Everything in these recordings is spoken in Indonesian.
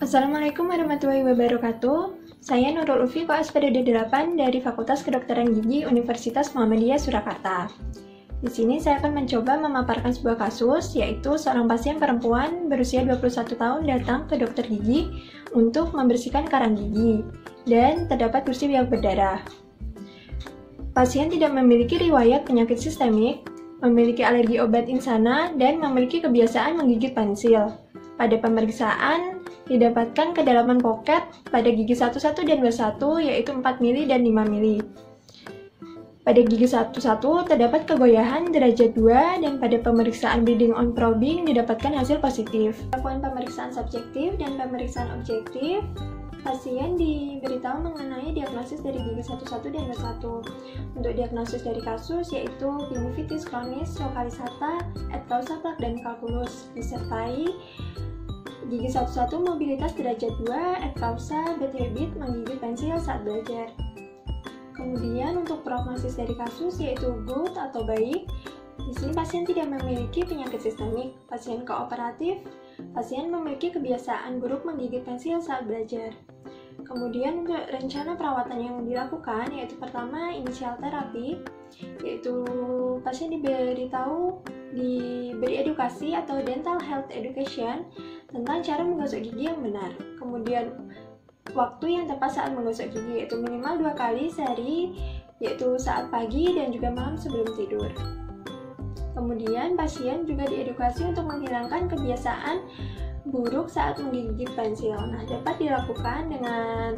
Assalamualaikum warahmatullahi wabarakatuh. Saya Nurul Ufi, koas periode 8 dari Fakultas Kedokteran Gigi Universitas Muhammadiyah Surakarta. Di sini saya akan mencoba memaparkan sebuah kasus, yaitu seorang pasien perempuan berusia 21 tahun datang ke dokter gigi untuk membersihkan karang gigi dan terdapat gusi yang berdarah. Pasien tidak memiliki riwayat penyakit sistemik, memiliki alergi obat insana, dan memiliki kebiasaan menggigit pensil. Pada pemeriksaan, didapatkan kedalaman poket pada gigi 11 dan 21 yaitu 4 mili dan 5 mili. Pada gigi 11 terdapat kegoyahan derajat 2 dan pada pemeriksaan bleeding on probing didapatkan hasil positif. Lakukan pemeriksaan subjektif dan pemeriksaan objektif. Pasien diberitahu mengenai diagnosis dari gigi 11 dan 21. Untuk diagnosis dari kasus yaitu gingivitis kronis lokalisata, et causa plak dan kalkulus, disertai gigi 11 mobilitas derajat 2, et causa bad habit menggigit pensil saat belajar. Kemudian untuk prognosis dari kasus yaitu good atau baik. Di sini pasien tidak memiliki penyakit sistemik, pasien kooperatif, pasien memiliki kebiasaan buruk menggigit pensil saat belajar. Kemudian untuk rencana perawatan yang dilakukan yaitu pertama inisial terapi, yaitu pasien diberi edukasi atau dental health education tentang cara menggosok gigi yang benar. Kemudian waktu yang tepat saat menggosok gigi yaitu minimal 2 kali sehari, yaitu saat pagi dan juga malam sebelum tidur. Kemudian pasien juga diedukasi untuk menghilangkan kebiasaan buruk saat menggigit pensil. Nah, dapat dilakukan dengan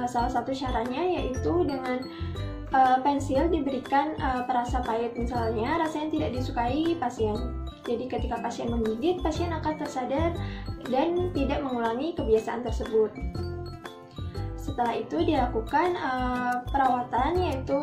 salah satu caranya yaitu dengan pensil diberikan perasa pahit, misalnya rasa yang tidak disukai pasien. Jadi ketika pasien menggigit, pasien akan tersadar dan tidak mengulangi kebiasaan tersebut. Setelah itu dilakukan perawatan yaitu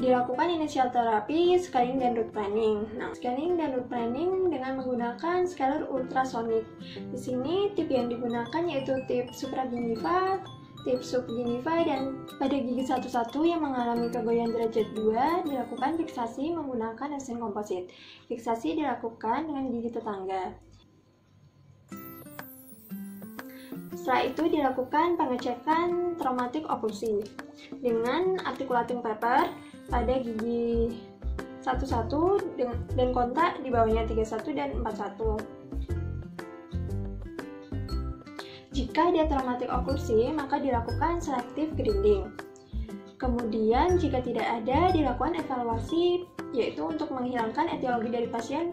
dilakukan initial terapi, scaling dan root planning. Nah, scaling dan root planning dengan menggunakan scalar ultrasonik. Di sini tip yang digunakan yaitu tip supragingiva, tip subgingiva, dan pada gigi 11 yang mengalami kegoyaan derajat 2 dilakukan fiksasi menggunakan esen komposit. Fiksasi dilakukan dengan gigi tetangga. Setelah itu dilakukan pengecekan traumatic oklusi dengan articulating paper pada gigi 11 dan kontak di bawahnya 31 dan 41. Jika dia traumatic oklusi, maka dilakukan selective grinding. Kemudian jika tidak ada, dilakukan evaluasi yaitu untuk menghilangkan etiologi dari pasien,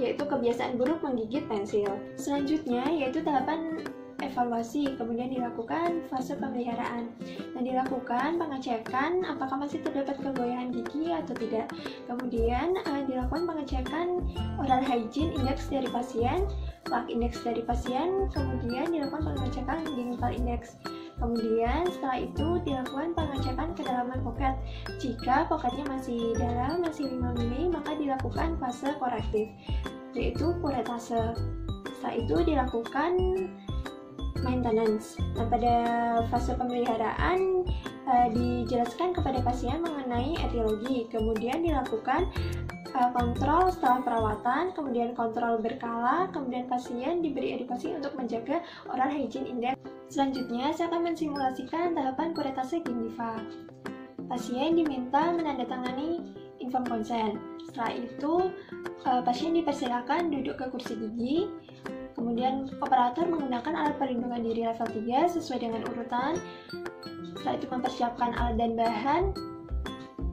yaitu kebiasaan buruk menggigit pensil. Selanjutnya yaitu tahapan evaluasi, kemudian dilakukan fase pemeliharaan. Dan dilakukan pengecekan apakah masih terdapat kegoyahan gigi atau tidak. Kemudian dilakukan pengecekan oral hygiene index dari pasien, plaque index dari pasien, kemudian dilakukan pengecekan gingival index. Kemudian setelah itu dilakukan pengecekan kedalaman poket. Jika poketnya masih dalam, masih 5 mili, maka dilakukan fase korektif, yaitu kuretase. Setelah itu dilakukan maintenance. Nah, pada fase pemeliharaan dijelaskan kepada pasien mengenai etiologi, kemudian dilakukan kontrol setelah perawatan, kemudian kontrol berkala, kemudian pasien diberi edukasi untuk menjaga oral hygiene index. Selanjutnya, saya akan mensimulasikan tahapan kuretase gingiva. Pasien diminta menandatangani informed consent. Setelah itu, pasien dipersilakan duduk ke kursi gigi. Kemudian operator menggunakan alat perlindungan diri level 3 sesuai dengan urutan. Setelah itu mempersiapkan alat dan bahan.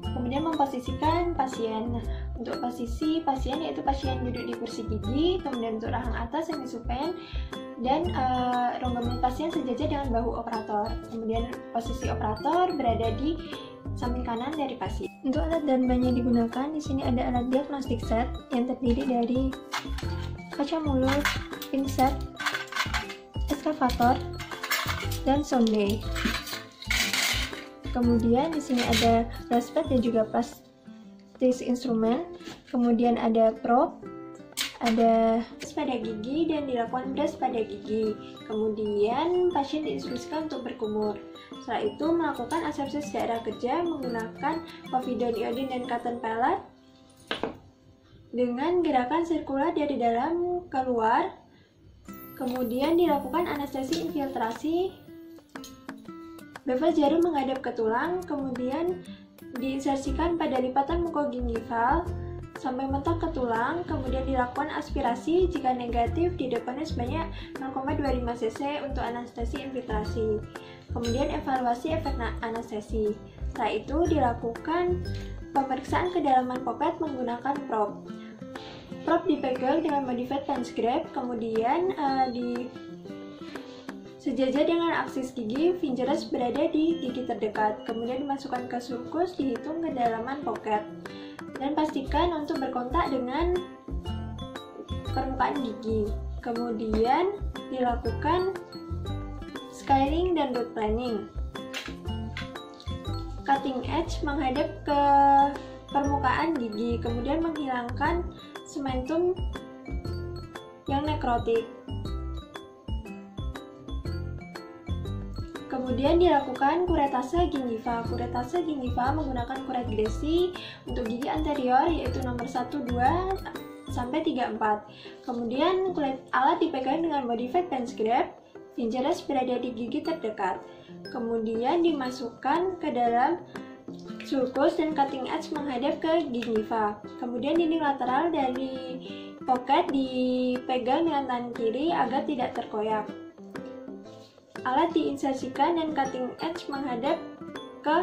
Kemudian memposisikan pasien. Nah, untuk posisi pasien yaitu pasien duduk di kursi gigi, kemudian untuk rahang atas semisupen, dan rongga mulut pasien sejajar dengan bahu operator. Kemudian posisi operator berada di samping kanan dari pasien. Untuk alat dan bahan yang digunakan, di sini ada alat diagnostik set yang terdiri dari kaca mulut, pinset, eskavator, dan sonde. Kemudian di sini ada respect dan juga plastis instrumen. Kemudian ada probe, ada brush pada gigi dan dilakukan brush pada gigi. Kemudian pasien diinstruksikan untuk berkumur. Setelah itu melakukan asepsis daerah kerja menggunakan povidone iodine dan cotton pellet dengan gerakan sirkular dari dalam keluar Kemudian dilakukan anestesi infiltrasi, bevel jarum menghadap ke tulang, kemudian diinsersikan pada lipatan mukogingival sampai mentok ke tulang, kemudian dilakukan aspirasi, jika negatif didepannya sebanyak 0,25 cc untuk anestesi infiltrasi. Kemudian evaluasi efek anestesi. Setelah itu dilakukan pemeriksaan kedalaman popet menggunakan prop. Prop dipegang dengan modified Pence grip, kemudian sejajar dengan aksis gigi, fingerless berada di gigi terdekat, kemudian dimasukkan ke sulcus, dihitung kedalaman pocket, dan pastikan untuk berkontak dengan permukaan gigi. Kemudian dilakukan scaling dan root planning. Cutting edge menghadap ke permukaan gigi, kemudian menghilangkan sementum yang nekrotik. Kemudian dilakukan kuretase gingiva. Kuretase gingiva menggunakan kuret Greci untuk gigi anterior yaitu nomor 1, 2, sampai 3, 4. Kemudian alat dipegang dengan modified Pence grip, fingerless berada di gigi terdekat. Kemudian dimasukkan ke dalam sulcus dan cutting edge menghadap ke gingiva. Kemudian dinding lateral dari pocket dipegang dengan tangan kiri agar tidak terkoyak. Alat diinsersikan dan cutting edge menghadap ke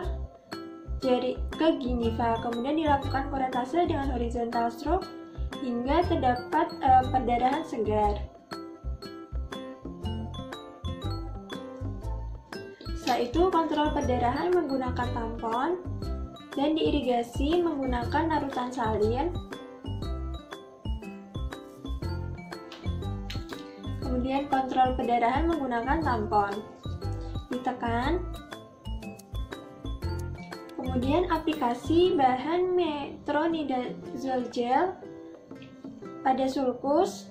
gingiva. Kemudian dilakukan kuretase dengan horizontal stroke hingga terdapat perdarahan segar. Setelah itu kontrol perdarahan menggunakan tampon dan diirigasi menggunakan larutan salin. Kemudian kontrol perdarahan menggunakan tampon, ditekan. Kemudian aplikasi bahan metronidazole gel pada sulcus.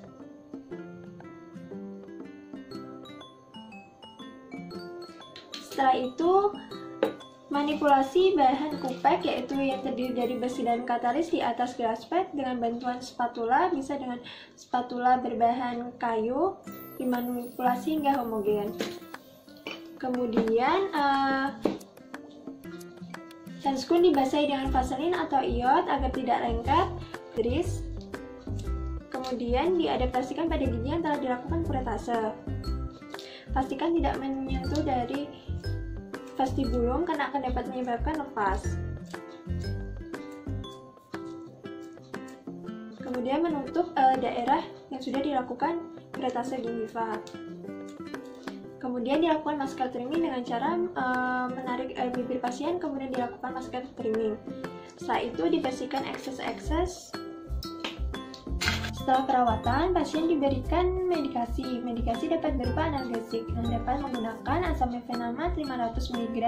Setelah itu manipulasi bahan kupek yaitu yang terdiri dari besi dan katalis di atas gelas PET dengan bantuan spatula, bisa dengan spatula berbahan kayu, dimanipulasi hingga homogen. Kemudian sunscreen dibasahi dengan vaselin atau iod agar tidak lengket, grease. Kemudian diadaptasikan pada gigi yang telah dilakukan kuretase. Pastikan tidak menyentuh dari vestibulum karena akan dapat menyebabkan lepas. Kemudian menutup daerah yang sudah dilakukan kuretase gingiva. Kemudian dilakukan masker trimming dengan cara menarik bibir pasien, kemudian dilakukan masker trimming. Setelah itu dibersihkan ekses-ekses. Setelah perawatan, pasien diberikan medikasi. Medikasi dapat berupa analgesik yang dapat menggunakan asam mefenamat 500 mg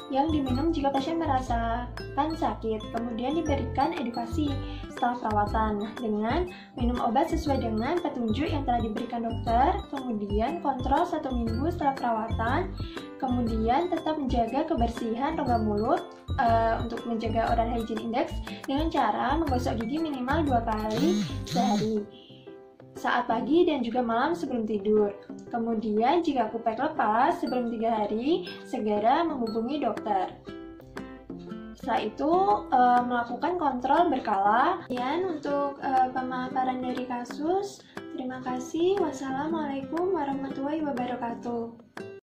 yang diminum jika pasien merasakan sakit. Kemudian diberikan edukasi setelah perawatan dengan minum obat sesuai dengan petunjuk yang telah diberikan dokter. Kemudian kontrol 1 minggu setelah perawatan. Kemudian tetap menjaga kebersihan rongga mulut untuk menjaga oral hygiene index dengan cara menggosok gigi minimal 2 kali sehari, saat pagi dan juga malam sebelum tidur. Kemudian jika kupek lepas sebelum 3 hari, segera menghubungi dokter. Setelah itu melakukan kontrol berkala. Sekian untuk pemaparan dari kasus. Terima kasih. Wassalamualaikum warahmatullahi wabarakatuh.